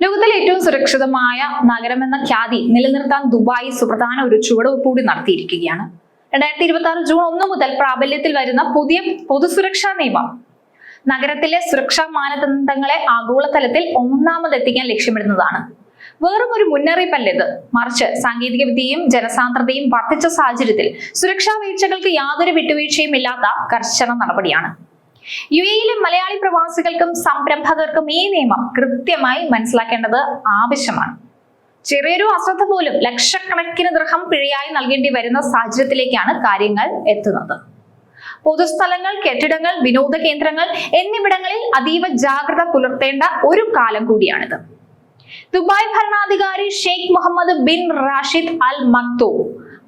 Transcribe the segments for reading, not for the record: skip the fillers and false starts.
ലോകത്തിലെ ഏറ്റവും സുരക്ഷിതമായ നഗരമെന്ന ഖ്യാതി നിലനിർത്താൻ ദുബായ് സുപ്രധാന ഒരു ചുവടുവെപ്പ് കൂടി നടത്തിയിരിക്കുകയാണ്. 2026 ജൂൺ 1 മുതൽ പ്രാബല്യത്തിൽ വരുന്ന പുതിയ പൊതുസുരക്ഷാ നിയമം നഗരത്തിലെ സുരക്ഷാ മാനദണ്ഡങ്ങളെ ആഗോളതലത്തിൽ ഒന്നാമതെത്തിക്കാൻ ലക്ഷ്യമിടുന്നതാണ്. വെറും ഒരു മുന്നറിയിപ്പല്ല ഇത്, മറിച്ച് സാങ്കേതിക വിദ്യയും ജനസാന്ദ്രതയും വർദ്ധിച്ച സാഹചര്യത്തിൽ സുരക്ഷാ വീഴ്ചകൾക്ക് യാതൊരു വിട്ടുവീഴ്ചയും ഇല്ലാത്ത കർശന നടപടിയാണ്. യുഎഇയിലെ മലയാളി പ്രവാസികൾക്കും സംരംഭകർക്കും ഈ നിയമം കൃത്യമായി മനസ്സിലാക്കേണ്ടത് ആവശ്യമാണ്. ചെറിയൊരു അശ്രദ്ധ പോലും ലക്ഷക്കണക്കിന് ദിർഹം പിഴയായി നൽകേണ്ടി വരുന്ന സാഹചര്യത്തിലേക്കാണ് കാര്യങ്ങൾ എത്തുന്നത്. പൊതുസ്ഥലങ്ങൾ, കെട്ടിടങ്ങൾ, വിനോദ കേന്ദ്രങ്ങൾ എന്നിവിടങ്ങളിൽ അതീവ ജാഗ്രത പുലർത്തേണ്ട ഒരു കാലം കൂടിയാണിത്. ദുബായ് ഭരണാധികാരി Sheikh Mohammed bin Rashid Al Maktoum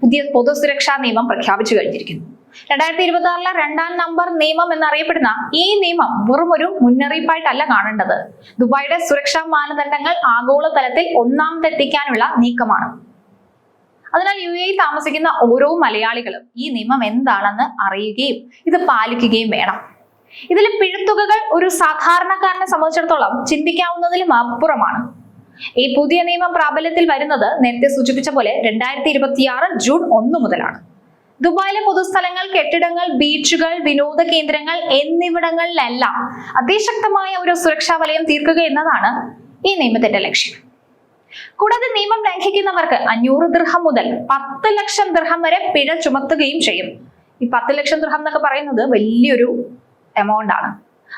പുതിയ പൊതുസുരക്ഷാ നിയമം പ്രഖ്യാപിച്ചു കഴിഞ്ഞിരിക്കുന്നു. 2026 രണ്ടാം നമ്പർ നിയമം എന്നറിയപ്പെടുന്ന ഈ നിയമം വെറും ഒരു മുന്നറിയിപ്പായിട്ടല്ല കാണേണ്ടത്. ദുബായിയുടെ സുരക്ഷാ മാനദണ്ഡങ്ങൾ ആഗോളതലത്തിൽ ഒന്നാമതെത്തിക്കാനുള്ള നീക്കമാണ്. അതിനാൽ യുഎഇ താമസിക്കുന്ന ഓരോ മലയാളികളും ഈ നിയമം എന്താണെന്ന് അറിയുകയും ഇത് പാലിക്കുകയും വേണം. ഇതിലെ പിഴത്തുകകൾ ഒരു സാധാരണക്കാരനെ സംബന്ധിച്ചിടത്തോളം ചിന്തിക്കാവുന്നതിലും അപ്പുറമാണ്. ഈ പുതിയ നിയമം പ്രാബല്യത്തിൽ വരുന്നത് നേരത്തെ സൂചിപ്പിച്ച പോലെ 2026 ജൂൺ 1 മുതലാണ്. ദുബായിലെ പൊതുസ്ഥലങ്ങൾ, കെട്ടിടങ്ങൾ, ബീച്ചുകൾ, വിനോദ കേന്ദ്രങ്ങൾ എന്നിവിടങ്ങളിലെല്ലാം അതിശക്തമായ ഒരു സുരക്ഷാ വലയം തീർക്കുക എന്നതാണ് ഈ നിയമത്തിന്റെ ലക്ഷ്യം. കൂടാതെ നിയമം ലംഘിക്കുന്നവർക്ക് 500 ദിർഹം മുതൽ 10 ലക്ഷം ദിർഹം വരെ പിഴ ചുമത്തുകയും ചെയ്യും. ഈ 10 ലക്ഷം ദിർഹം എന്നൊക്കെ പറയുന്നത് വലിയൊരു എമൗണ്ട് ആണ്.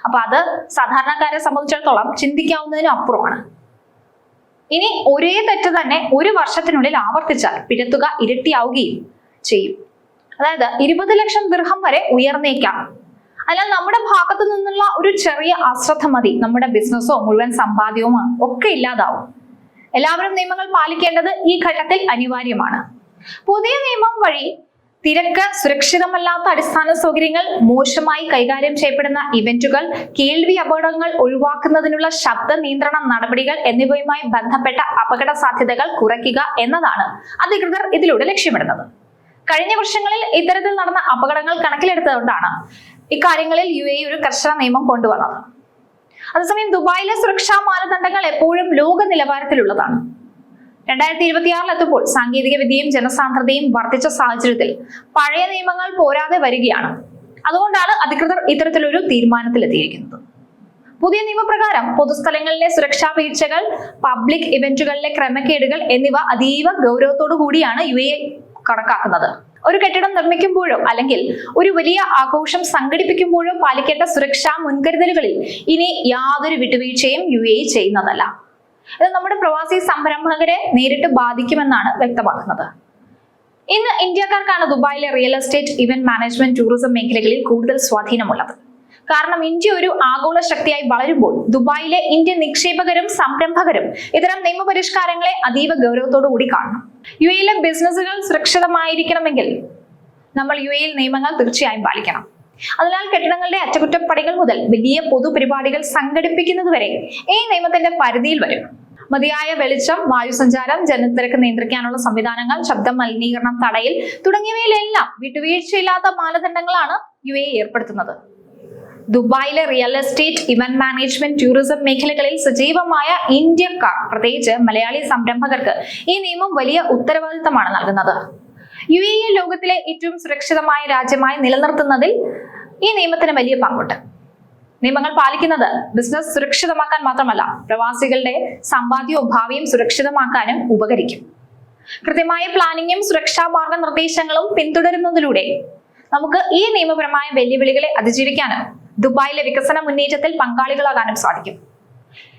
അപ്പൊ അത് സാധാരണക്കാരെ സംബന്ധിച്ചിടത്തോളം ചിന്തിക്കാവുന്നതിനും അപ്പുറമാണ്. ഇനി ഒരേ തെറ്റ് തന്നെ ഒരു വർഷത്തിനുള്ളിൽ ആവർത്തിച്ചാൽ പിഴത്തുക ഇരട്ടിയാവുകയും ചെയ്യും. അതായത് 20 ലക്ഷം ദിർഹം വരെ ഉയർന്നേക്കാം. അല്ലാതെ നമ്മുടെ ഭാഗത്തു നിന്നുള്ള ഒരു ചെറിയ അശ്രദ്ധ മതി നമ്മുടെ ബിസിനസ്സോ മുഴുവൻ സമ്പാദ്യവും ഒക്കെ ഇല്ലാതാവും. എല്ലാവരും നിയമങ്ങൾ പാലിക്കേണ്ടത് ഈ ഘട്ടത്തിൽ അനിവാര്യമാണ്. പുതിയ നിയമം വഴി തിരക്ക്, സുരക്ഷിതമല്ലാത്ത അടിസ്ഥാന സൗകര്യങ്ങൾ, മോശമായി കൈകാര്യം ചെയ്യപ്പെടുന്ന ഇവന്റുകൾ, കേൾവി അപകടങ്ങൾ ഒഴിവാക്കുന്നതിനുള്ള ശബ്ദ നിയന്ത്രണ നടപടികൾ എന്നിവയുമായി ബന്ധപ്പെട്ട അപകട സാധ്യതകൾ കുറയ്ക്കുക എന്നതാണ് അധികൃതർ ഇതിലൂടെ ലക്ഷ്യമിടുന്നത്. കഴിഞ്ഞ വർഷങ്ങളിൽ ഇത്തരത്തിൽ നടന്ന അപകടങ്ങൾ കണക്കിലെടുത്തുകൊണ്ടാണ് ഇക്കാര്യങ്ങളിൽ യുഎഇ ഒരു കർശന നിയമം കൊണ്ടുവന്നത്. അതേസമയം ദുബായിലെ സുരക്ഷാ മാനദണ്ഡങ്ങൾ എപ്പോഴും ലോക നിലവാരത്തിലുള്ളതാണ്. 2026 എത്തുമ്പോൾ സാങ്കേതിക വിദ്യയും ജനസാന്ദ്രതയും വർദ്ധിച്ച സാഹചര്യത്തിൽ പഴയ നിയമങ്ങൾ പോരാതെ വരികയാണ്. അതുകൊണ്ടാണ് അധികൃതർ ഇത്തരത്തിലൊരു തീരുമാനത്തിലെത്തിയിരിക്കുന്നത്. പുതിയ നിയമപ്രകാരം പൊതുസ്ഥലങ്ങളിലെ സുരക്ഷാ വീഴ്ചകൾ, പബ്ലിക് ഇവന്റുകളിലെ ക്രമക്കേടുകൾ എന്നിവ അതീവ ഗൗരവത്തോടു കൂടിയാണ് യുഎഇ കണക്കാക്കുന്നത്. ഒരു കെട്ടിടം നിർമ്മിക്കുമ്പോഴോ അല്ലെങ്കിൽ ഒരു വലിയ ആഘോഷം സംഘടിപ്പിക്കുമ്പോഴോ പാലിക്കേണ്ട സുരക്ഷാ മുൻകരുതലുകളിൽ ഇനി യാതൊരു വിട്ടുവീഴ്ചയും യുഎഇ ചെയ്യുന്നതല്ല. ഇത് നമ്മുടെ പ്രവാസി സംരംഭകരെ നേരിട്ട് ബാധിക്കുമെന്നാണ് വ്യക്തമാക്കുന്നത്. ഇന്ന് ഇന്ത്യക്കാർക്കാണ് ദുബായിലെ real estate, event management, tourism മേഖലകളിൽ കൂടുതൽ സ്വാധീനമുള്ളത്. കാരണം ഇന്ത്യ ഒരു ആഗോള ശക്തിയായി വളരുമ്പോൾ ദുബായിലെ ഇന്ത്യൻ നിക്ഷേപകരും സംരംഭകരും ഇത്തരം നിയമപരിഷ്കാരങ്ങളെ അതീവ ഗൗരവത്തോടു കൂടി കാണണം. യുഎഇയിലെ ബിസിനസ്സുകൾ സുരക്ഷിതമായിരിക്കണമെങ്കിൽ നമ്മൾ യുഎഇയിൽ നിയമങ്ങൾ തീർച്ചയായും പാലിക്കണം. അതിനാൽ കെട്ടിടങ്ങളുടെ അറ്റകുറ്റപ്പണികൾ മുതൽ വലിയ പൊതുപരിപാടികൾ സംഘടിപ്പിക്കുന്നതുവരെ ഈ നിയമത്തിന്റെ പരിധിയിൽ വരും. മതിയായ വെളിച്ചം, വായുസഞ്ചാരം, ജനത്തിരക്ക് നിയന്ത്രിക്കാനുള്ള സംവിധാനങ്ങൾ, ശബ്ദ മലിനീകരണം തടയൽ തുടങ്ങിയവയിലെല്ലാം വിട്ടുവീഴ്ചയില്ലാത്ത മാനദണ്ഡങ്ങളാണ് യുഎഇ ഏർപ്പെടുത്തുന്നത്. ദുബായിലെ real estate, event management, tourism മേഖലകളിൽ സജീവമായ ഇന്ത്യക്കാർ, പ്രത്യേകിച്ച് മലയാളി സംരംഭകർക്ക് ഈ നിയമം വലിയ ഉത്തരവാദിത്തമാണ് നൽകുന്നത്. യുഎഇ ലോകത്തിലെ ഏറ്റവും സുരക്ഷിതമായ രാജ്യമായി നിലനിർത്തുന്നതിൽ ഈ നിയമത്തിന് വലിയ പങ്കുണ്ട്. നിയമങ്ങൾ പാലിക്കുന്നത് ബിസിനസ് സുരക്ഷിതമാക്കാൻ മാത്രമല്ല, പ്രവാസികളുടെ സമ്പാദ്യവും ഭാവിയും സുരക്ഷിതമാക്കാനും ഉപകരിക്കും. കൃത്യമായ പ്ലാനിങ്ങും സുരക്ഷാ മാർഗനിർദ്ദേശങ്ങളും പിന്തുടരുന്നതിലൂടെ നമുക്ക് ഈ നിയമപരമായ വെല്ലുവിളികളെ അതിജീവിക്കാനും ദുബായിലെ വികസന മുന്നേറ്റത്തിൽ പങ്കാളികളാകാനും സാധിക്കും.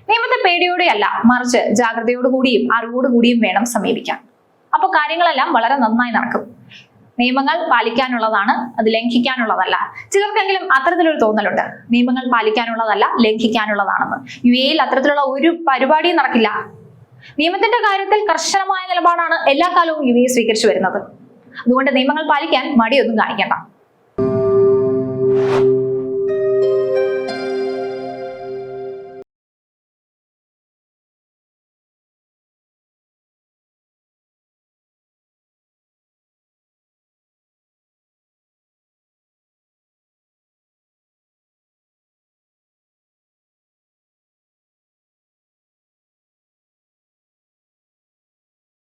നിയമത്തെ പേടിയോടെയല്ല, മറിച്ച് ജാഗ്രതയോടുകൂടിയും അറിവോടുകൂടിയും വേണം സമീപിക്കാൻ. അപ്പോൾ കാര്യങ്ങളെല്ലാം വളരെ നന്നായി നടക്കും. നിയമങ്ങൾ പാലിക്കാനുള്ളതാണ്, അത് ലംഘിക്കാനുള്ളതല്ല. ചിലർക്കെങ്കിലും അത്തരത്തിലൊരു തോന്നലുണ്ട്, നിയമങ്ങൾ പാലിക്കാനുള്ളതല്ല, ലംഘിക്കാനുള്ളതാണെന്ന്. യുഎഇയിൽ അത്തരത്തിലുള്ള ഒരു പരിപാടിയും നടക്കില്ല. നിയമത്തിന്റെ കാര്യത്തിൽ കർശനമായ നിലപാടാണ് എല്ലാ കാലവും യുഎഇ സ്വീകരിച്ചു വരുന്നത്. അതുകൊണ്ട് നിയമങ്ങൾ പാലിക്കാൻ മടിയൊന്നും കാണിക്കേണ്ട.